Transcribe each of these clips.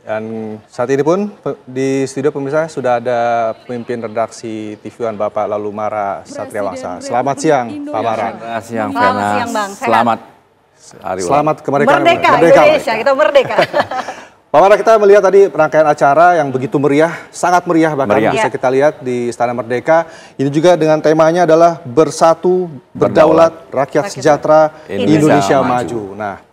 Dan saat ini pun di studio pemirsa sudah ada pemimpin redaksi TV One Bapak Lalumara Satriawangsa. Selamat siang Pak Mara. Selamat siang, Selamat siang Bang. Selamat hari Selamat kemerdekaan Merdeka Indonesia, kita merdeka. Pak Mara, kita melihat tadi rangkaian acara yang begitu meriah, sangat meriah bahkan bisa kita lihat di Istana Merdeka. Ini juga dengan temanya adalah Bersatu, Berdaulat, Rakyat Sejahtera, Indonesia Maju. Nah,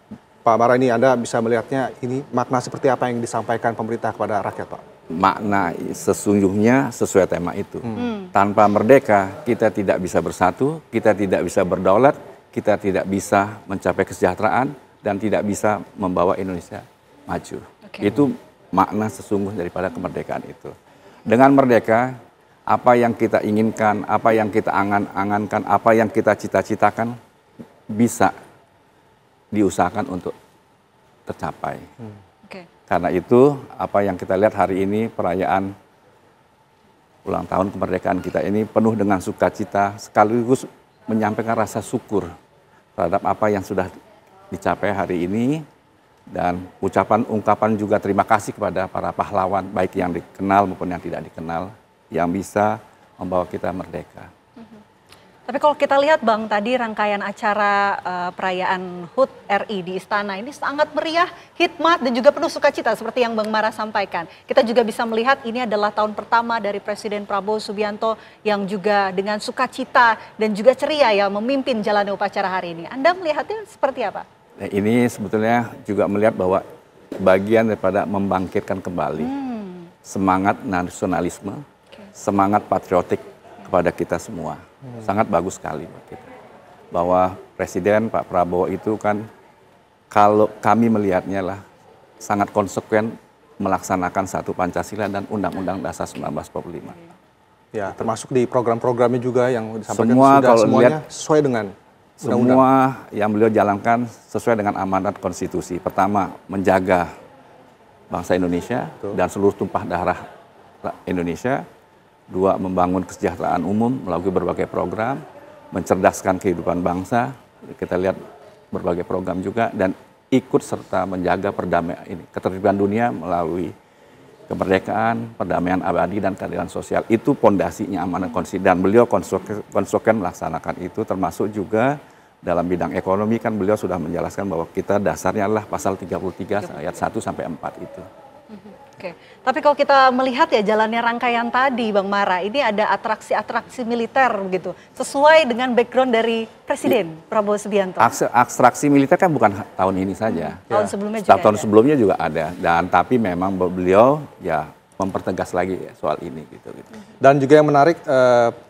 Pak Mara, ini Anda bisa melihatnya, ini makna seperti apa yang disampaikan pemerintah kepada rakyat, Pak? Makna sesungguhnya sesuai tema itu. Tanpa merdeka, kita tidak bisa bersatu, kita tidak bisa berdaulat, kita tidak bisa mencapai kesejahteraan, dan tidak bisa membawa Indonesia maju. Itu makna sesungguh daripada kemerdekaan itu. Dengan merdeka, apa yang kita inginkan, apa yang kita angan-angankan, apa yang kita cita-citakan, bisa diusahakan untuk tercapai. Karena itu, apa yang kita lihat hari ini, perayaan ulang tahun kemerdekaan kita ini penuh dengan sukacita, sekaligus menyampaikan rasa syukur terhadap apa yang sudah dicapai hari ini, dan ungkapan juga terima kasih kepada para pahlawan, baik yang dikenal maupun yang tidak dikenal, yang bisa membawa kita merdeka. Tapi kalau kita lihat Bang, tadi rangkaian acara perayaan HUT RI di Istana ini sangat meriah, hikmat dan juga penuh sukacita seperti yang Bang Mara sampaikan. Kita juga bisa melihat ini adalah tahun pertama dari Presiden Prabowo Subianto yang juga dengan sukacita dan juga ceria ya memimpin jalannya upacara hari ini. Anda melihatnya seperti apa? Nah, ini sebetulnya juga melihat bahwa bagian daripada membangkitkan kembali semangat nasionalisme, semangat patriotik kepada kita semua. Sangat bagus sekali buat kita. Bahwa Presiden Pak Prabowo itu kan, kalau kami melihatnya lah, sangat konsekuen melaksanakan satu Pancasila dan Undang-Undang Dasar 1945. Ya, termasuk di program-programnya juga yang disampaikan semua, sudah kalau semuanya lihat, sesuai dengan Undang-Undang. Semua yang beliau jalankan sesuai dengan amanat konstitusi. Pertama, menjaga bangsa Indonesia dan seluruh tumpah darah Indonesia. Dua, membangun kesejahteraan umum melalui berbagai program, mencerdaskan kehidupan bangsa, kita lihat berbagai program juga, dan ikut serta menjaga perdamaian ini, ketertiban dunia melalui kemerdekaan, perdamaian abadi, dan keadilan sosial. Itu pondasinya amanat konstitusi, dan beliau konsekuen melaksanakan itu, termasuk juga dalam bidang ekonomi kan beliau sudah menjelaskan bahwa kita dasarnya adalah pasal 33 ayat 1 sampai 4 itu. Oke, tapi kalau kita melihat ya jalannya rangkaian tadi Bang Mara, ini ada atraksi-atraksi militer begitu, sesuai dengan background dari Presiden Prabowo Subianto. Atraksi militer kan bukan tahun ini saja. Tahun sebelumnya juga tahun sebelumnya juga ada, dan tapi memang beliau ya mempertegas lagi soal ini gitu. Dan juga yang menarik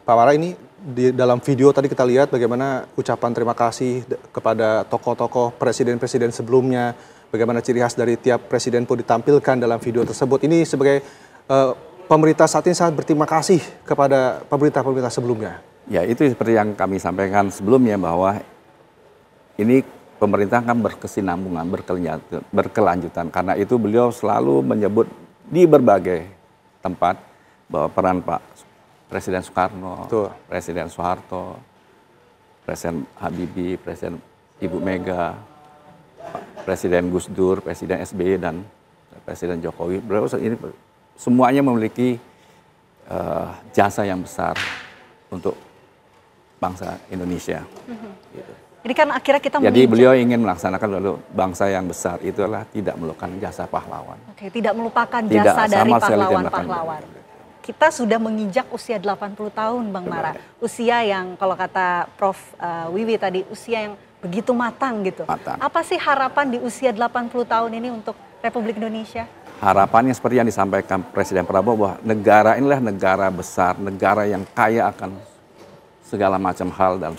Pak Mara, ini di dalam video tadi kita lihat bagaimana ucapan terima kasih kepada tokoh-tokoh presiden-presiden sebelumnya, bagaimana ciri khas dari tiap presiden pun ditampilkan dalam video tersebut. Ini sebagai pemerintah saat ini sangat berterima kasih kepada pemerintah-pemerintah sebelumnya. Ya, itu seperti yang kami sampaikan sebelumnya, bahwa ini pemerintah kan berkesinambungan, berkelanjutan. Karena itu beliau selalu menyebut di berbagai tempat bahwa peran Pak Presiden Soekarno, Presiden Soeharto, Presiden Habibie, Presiden Ibu Mega, Presiden Gus Dur, Presiden SBY, dan Presiden Jokowi, beliau ini semuanya memiliki jasa yang besar untuk bangsa Indonesia. Gitu. Ini kan akhirnya kita jadi beliau ingin melaksanakan lalu bangsa yang besar itu adalah tidak melupakan jasa pahlawan. Oke, tidak melupakan jasa dari pahlawan-pahlawan. Kita sudah menginjak usia 80 tahun Bang Mara. Usia yang kalau kata Prof. Wiwi tadi, usia yang begitu matang gitu. Apa sih harapan di usia 80 tahun ini untuk Republik Indonesia? Harapannya seperti yang disampaikan Presiden Prabowo, bahwa negara inilah negara besar, negara yang kaya akan segala macam hal dalam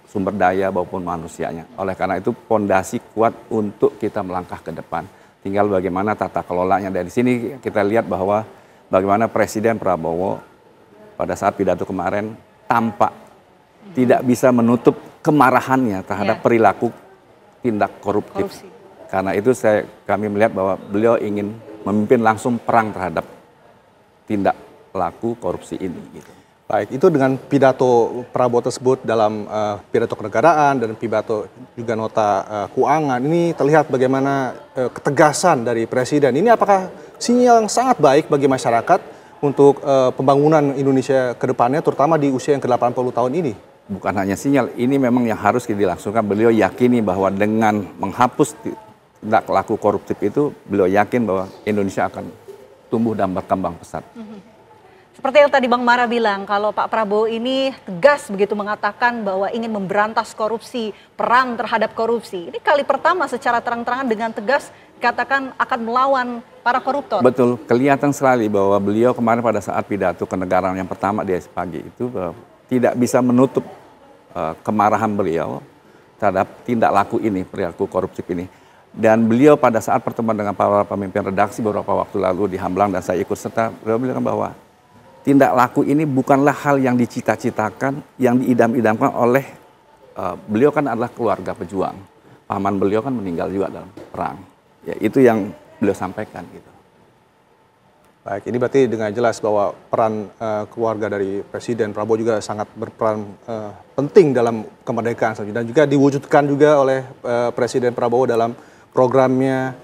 sumber daya maupun manusianya. Oleh karena itu pondasi kuat untuk kita melangkah ke depan. Tinggal bagaimana tata kelolanya. Dari sini kita lihat bahwa bagaimana Presiden Prabowo pada saat pidato kemarin tampak tidak bisa menutup kemarahannya terhadap perilaku tindak koruptif. Karena itu kami melihat bahwa beliau ingin memimpin langsung perang terhadap tindak laku korupsi ini. Gitu. Baik, itu dengan pidato Prabowo tersebut dalam pidato kenegaraan dan pidato juga nota keuangan, ini terlihat bagaimana ketegasan dari Presiden. Ini apakah sinyal yang sangat baik bagi masyarakat untuk pembangunan Indonesia ke depannya, terutama di usia yang ke-80 tahun ini? Bukan hanya sinyal, ini memang yang harus dilangsungkan. Beliau yakini bahwa dengan menghapus tindak laku koruptif itu, beliau yakin bahwa Indonesia akan tumbuh dan berkembang pesat. Seperti yang tadi Bang Mara bilang, kalau Pak Prabowo ini tegas begitu mengatakan bahwa ingin memberantas korupsi, perang terhadap korupsi. Ini kali pertama secara terang-terangan dengan tegas katakan akan melawan para koruptor. Betul, kelihatan sekali bahwa beliau kemarin pada saat pidato kenegaraan yang pertama di pagi itu tidak bisa menutup kemarahan beliau terhadap tindak laku ini, perilaku koruptif ini. Dan beliau pada saat pertemuan dengan para pemimpin redaksi beberapa waktu lalu di Hambalang dan saya ikut serta, beliau bilang bahwa tindak laku ini bukanlah hal yang dicita-citakan, yang diidam-idamkan oleh beliau kan adalah keluarga pejuang. Paman beliau kan meninggal juga dalam perang. Ya, itu yang beliau sampaikan gitu. Baik, ini berarti dengan jelas bahwa peran keluarga dari Presiden Prabowo juga sangat berperan penting dalam kemerdekaan dan juga diwujudkan juga oleh Presiden Prabowo dalam programnya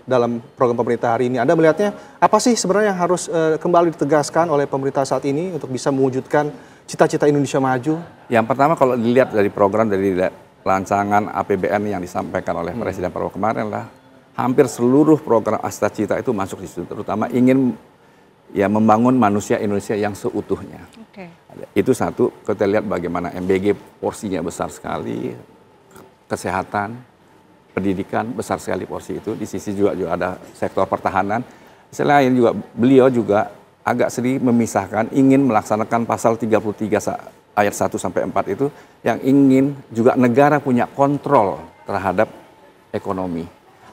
dalam program pemerintah hari ini. Anda melihatnya apa sih sebenarnya yang harus kembali ditegaskan oleh pemerintah saat ini untuk bisa mewujudkan cita-cita Indonesia maju? Yang pertama kalau dilihat dari program dari rancangan APBN yang disampaikan oleh Presiden Prabowo kemarin lah, hampir seluruh program Astacita itu masuk di situ, terutama ingin ya membangun manusia Indonesia yang seutuhnya. Itu satu, kita lihat bagaimana MBG porsinya besar sekali, kesehatan, pendidikan besar sekali porsi itu. Di sisi juga ada sektor pertahanan. Selain juga beliau juga agak sedikit memisahkan, ingin melaksanakan pasal 33 ayat 1 sampai 4 itu yang ingin juga negara punya kontrol terhadap ekonomi.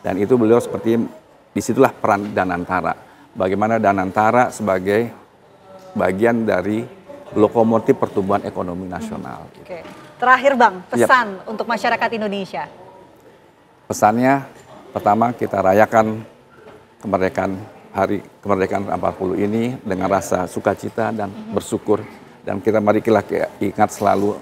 Dan itu beliau seperti disitulah peran Danantara. Bagaimana Danantara sebagai bagian dari lokomotif pertumbuhan ekonomi nasional. Oke. Terakhir Bang, pesan untuk masyarakat Indonesia. Pesannya pertama kita rayakan kemerdekaan hari kemerdekaan 40 ini dengan rasa sukacita dan bersyukur, dan mari kita ingat selalu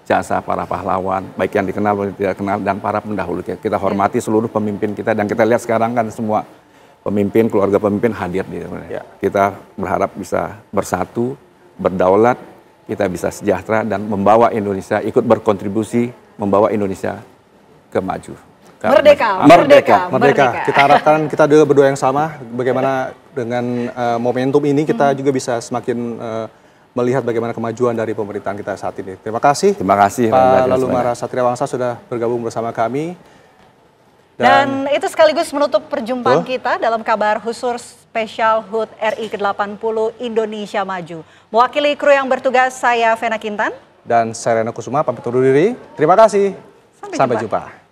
jasa para pahlawan baik yang dikenal maupun tidak dikenal dan para pendahulu kita hormati seluruh pemimpin kita, dan kita lihat sekarang kan semua pemimpin, keluarga pemimpin hadir di kita berharap bisa bersatu, berdaulat, kita bisa sejahtera dan membawa Indonesia ikut berkontribusi membawa Indonesia ke maju. Merdeka. Kita harapkan kita juga berdoa yang sama, bagaimana dengan momentum ini kita juga bisa semakin melihat bagaimana kemajuan dari pemerintahan kita saat ini. Terima kasih. Terima kasih Pak Lalumara Satriawangsa sudah bergabung bersama kami. Dan itu sekaligus menutup perjumpaan kita dalam kabar khusus spesial HUT RI ke-80 Indonesia Maju. Mewakili kru yang bertugas, saya Vena Kintan. Dan saya Reno Kusuma, pamit undur diri. Terima kasih. Sampai jumpa.